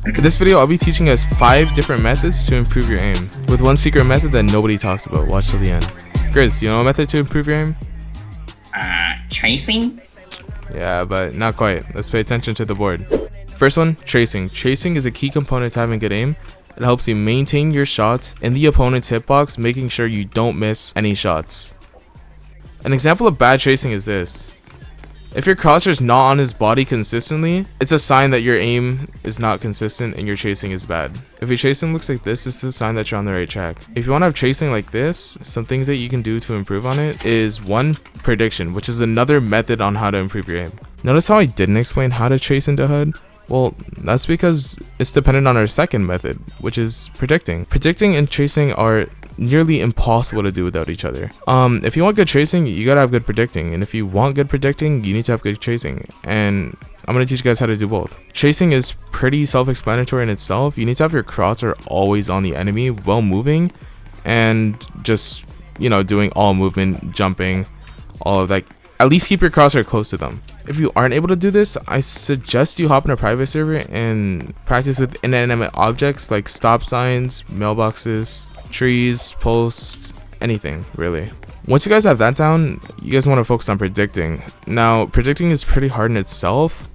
In this video, I'll be teaching us 5 different methods to improve your aim, with one secret method that nobody talks about. Watch till the end. Grizz, do you know a method to improve your aim? Tracing? Yeah, but not quite. Let's pay attention to the board. First one, tracing. Tracing is a key component to having good aim. It helps you maintain your shots in the opponent's hitbox, making sure you don't miss any shots. An example of bad tracing is this. If your crosshair is not on his body consistently, it's a sign that your aim is not consistent and your tracing is bad. If your tracing looks like this, it's a sign that you're on the right track. If you want to have tracing like this, some things that you can do to improve on it is 1, prediction, which is another method on how to improve your aim. Notice how I didn't explain how to trace into Hood? Well, that's because it's dependent on our second method, which is predicting. Predicting and tracing are nearly impossible to do without each other. If you want good tracing, you gotta have good predicting, and if you want good predicting, you need to have good tracing, and I'm gonna teach you guys how to do both. Tracing is pretty self-explanatory in itself. You need to have your crosshair always on the enemy while moving, and just, you know, doing all movement, jumping, all of that. At least keep your crosshair close to them. If you aren't able to do this, I suggest you hop in a private server and practice with inanimate objects like stop signs, mailboxes, trees, posts, anything really. Once you guys have that down, you guys want to focus on predicting. Now, predicting is pretty hard in itself.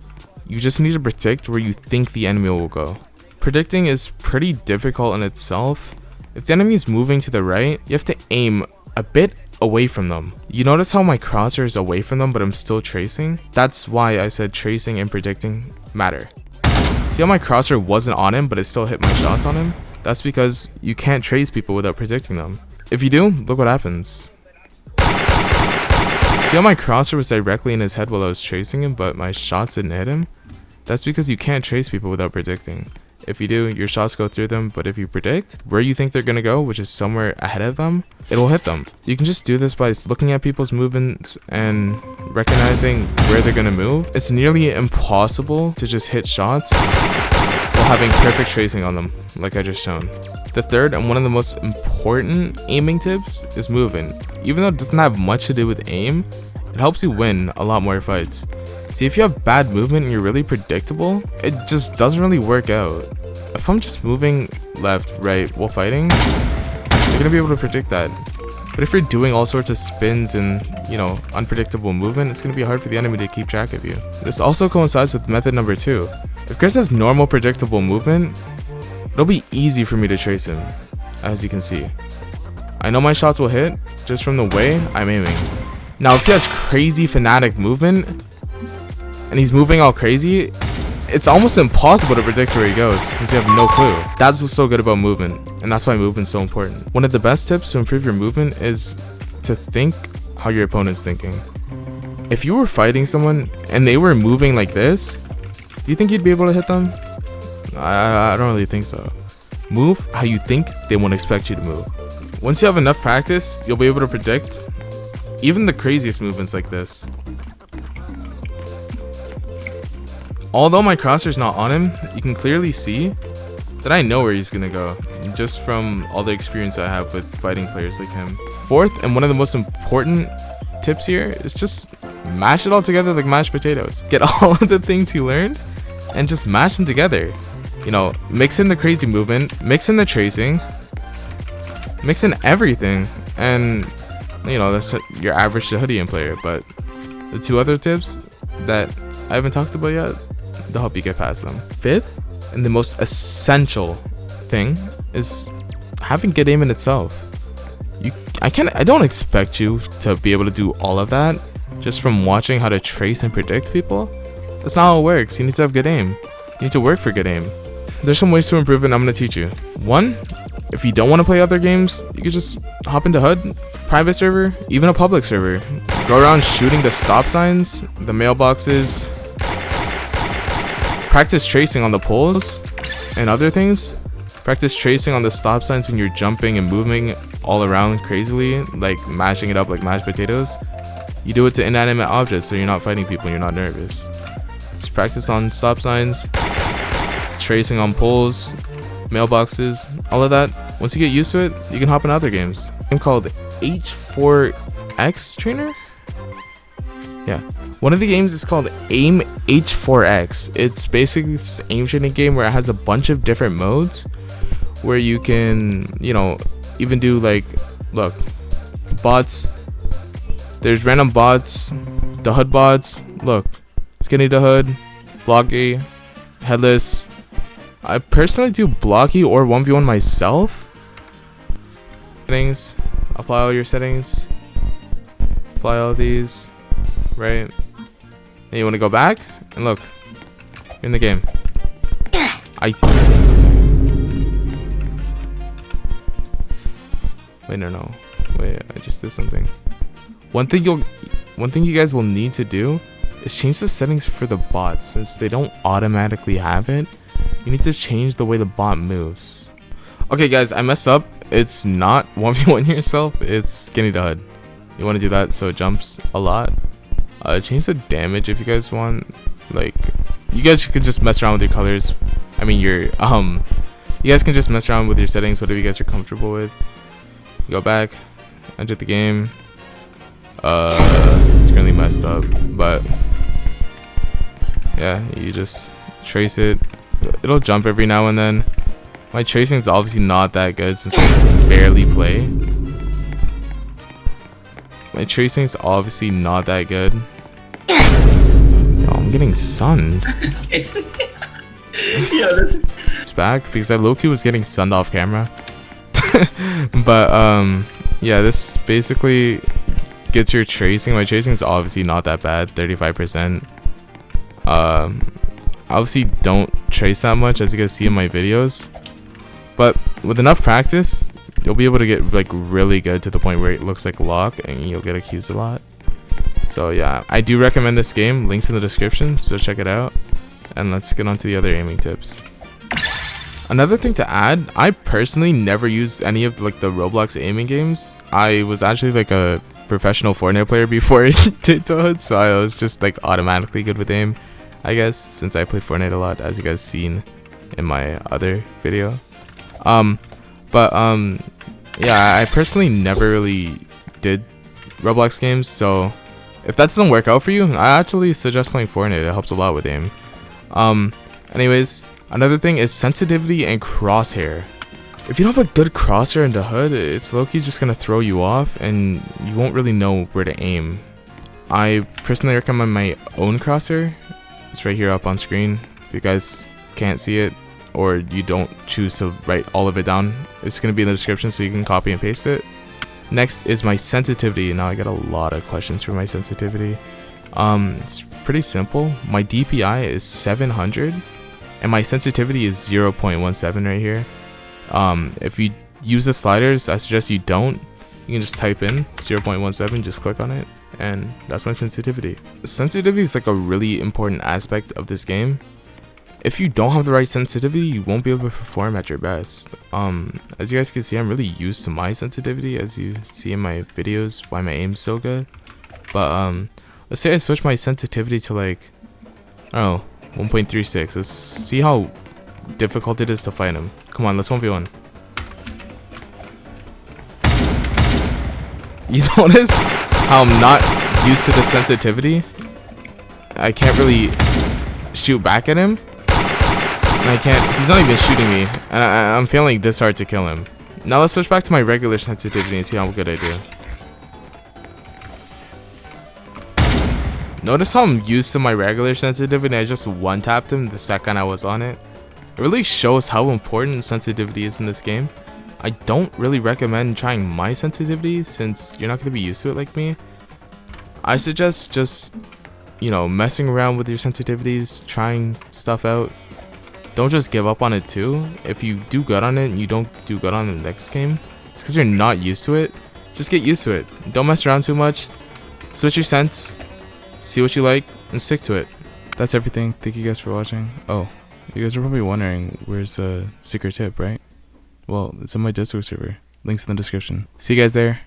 You just need to predict where you think the enemy will go. Predicting is pretty difficult in itself. If the enemy is moving to the right, you have to aim a bit away from them. You notice how my crosshair is away from them, but I'm still tracing? That's why I said tracing and predicting matter. See how my crosshair wasn't on him, but it still hit my shots on him? That's because you can't trace people without predicting them. If you do, look what happens. See how my crosshair was directly in his head while I was tracing him, but my shots didn't hit him? That's because you can't trace people without predicting. If you do, your shots go through them, but if you predict where you think they're gonna go, which is somewhere ahead of them, it'll hit them. You can just do this by looking at people's movements and recognizing where they're gonna move. It's nearly impossible to just hit shots while having perfect tracing on them, like I just shown. The third and one of the most important aiming tips is movement. Even though it doesn't have much to do with aim, it helps you win a lot more fights. See, if you have bad movement and you're really predictable, it just doesn't really work out. If I'm just moving left, right while fighting, you're gonna be able to predict that. But if you're doing all sorts of spins and, you know, unpredictable movement, it's gonna be hard for the enemy to keep track of you. This also coincides with method number 2. If Chris has normal predictable movement, it'll be easy for me to trace him, as you can see. I know my shots will hit just from the way I'm aiming. Now, if he has crazy fanatic movement, and he's moving all crazy, it's almost impossible to predict where he goes since you have no clue. That's what's so good about movement, and that's why movement's so important. One of the best tips to improve your movement is to think how your opponent's thinking. If you were fighting someone and they were moving like this, do you think you'd be able to hit them? I don't really think so. Move how you think they won't expect you to move. Once you have enough practice, you'll be able to predict even the craziest movements like this. Although my crosshair's not on him, you can clearly see that I know where he's gonna go, just from all the experience I have with fighting players like him. Fourth, and one of the most important tips here, is just mash it all together like mashed potatoes. Get all of the things you learned and just mash them together. You know, mix in the crazy movement, mix in the tracing, mix in everything, and you know, that's your average to hoodie player. But the 2 other tips that I haven't talked about yet, they'll help you get past them. Fifth, and the most essential thing, is having good aim in itself. I don't expect you to be able to do all of that just from watching how to trace and predict people. That's not how it works. You need to have good aim. You need to work for good aim. There's some ways to improve it, and I'm going to teach you. 1, if you don't want to play other games, you can just hop into Hood, private server, even a public server. Go around shooting the stop signs, the mailboxes, practice tracing on the poles and other things. Practice tracing on the stop signs when you're jumping and moving all around crazily, like mashing it up like mashed potatoes. You do it to inanimate objects so you're not fighting people and you're not nervous. Just practice on stop signs, tracing on poles, mailboxes, all of that. Once you get used to it, you can hop in other games. A game called H4X Trainer? Yeah. One of the games is called Aim H4X. It's basically this aim shooting game where it has a bunch of different modes where you can, you know, even do like, look, bots. There's random bots, the Hood bots. Look, Skinny the Hood, Blocky, Headless. I personally do Blocky or 1v1 myself. Settings, apply all your settings, apply all these, right? And you want to go back and look, you're in the game. Wait, no. Wait, I just did something. One thing you guys will need to do is change the settings for the bots. Since they don't automatically have it, you need to change the way the bot moves. Okay guys, I messed up. It's not 1v1 yourself, it's Skinny the Hood. You want to do that so it jumps a lot. Change the damage if you guys want. Like, you guys could just mess around with your colors. I mean you guys can just mess around with your settings, whatever you guys are comfortable with. Go back, enter the game. It's currently messed up, but yeah, you just trace it. It'll jump every now and then. My tracing is obviously not that good since I barely play. My tracing is obviously not that good. Yo, I'm getting sunned. It's back because I low-key was getting sunned off camera. But yeah, this basically gets your tracing. My tracing is obviously not that bad, 35%. Obviously don't trace that much as you guys see in my videos, but with enough practice you'll be able to get like really good to the point where it looks like lock and you'll get accused a lot. So yeah, I do recommend this game. Links in the description, so check it out. And let's get on to the other aiming tips. Another thing to add, I personally never used any of like the Roblox aiming games. I was actually like a professional Fortnite player before I did Hood, so I was just like automatically good with aim, I guess, since I played Fortnite a lot, as you guys seen in my other video. Yeah, I personally never really did Roblox games, so if that doesn't work out for you, I actually suggest playing Fortnite. It helps a lot with aim. Anyways, another thing is sensitivity and crosshair. If you don't have a good crosshair in the Hood, it's low-key just gonna throw you off and you won't really know where to aim. I personally recommend my own crosshair. It's right here up on screen. If you guys can't see it or you don't choose to write all of it down, it's gonna be in the description so you can copy and paste it. Next is my sensitivity. Now I got a lot of questions for my sensitivity. It's pretty simple. My DPI is 700 and my sensitivity is 0.17 right here. If you use the sliders, I suggest you don't. You can just type in 0.17, just click on it, and that's my sensitivity. Sensitivity is like a really important aspect of this game. If you don't have the right sensitivity, you won't be able to perform at your best. As you guys can see, I'm really used to my sensitivity, as you see in my videos, why my aim's so good. But let's say I switch my sensitivity to like, I don't know, 1.36. Let's see how difficult it is to fight him. Come on, let's 1v1. You notice how I'm not used to the sensitivity? I can't really shoot back at him. And I can't, he's not even shooting me. And I'm feeling this hard to kill him. Now let's switch back to my regular sensitivity and see how good I do. Notice how I'm used to my regular sensitivity and I just one-tapped him the second I was on it. It really shows how important sensitivity is in this game. I don't really recommend trying my sensitivity since you're not going to be used to it like me. I suggest just, you know, messing around with your sensitivities, trying stuff out. Don't just give up on it too. If you do good on it and you don't do good on the next game, it's because you're not used to it. Just get used to it. Don't mess around too much. Switch your sense, see what you like, and stick to it. That's everything. Thank you guys for watching. Oh, you guys are probably wondering where's the secret tip, right? Well, it's on my Discord server. Links in the description. See you guys there.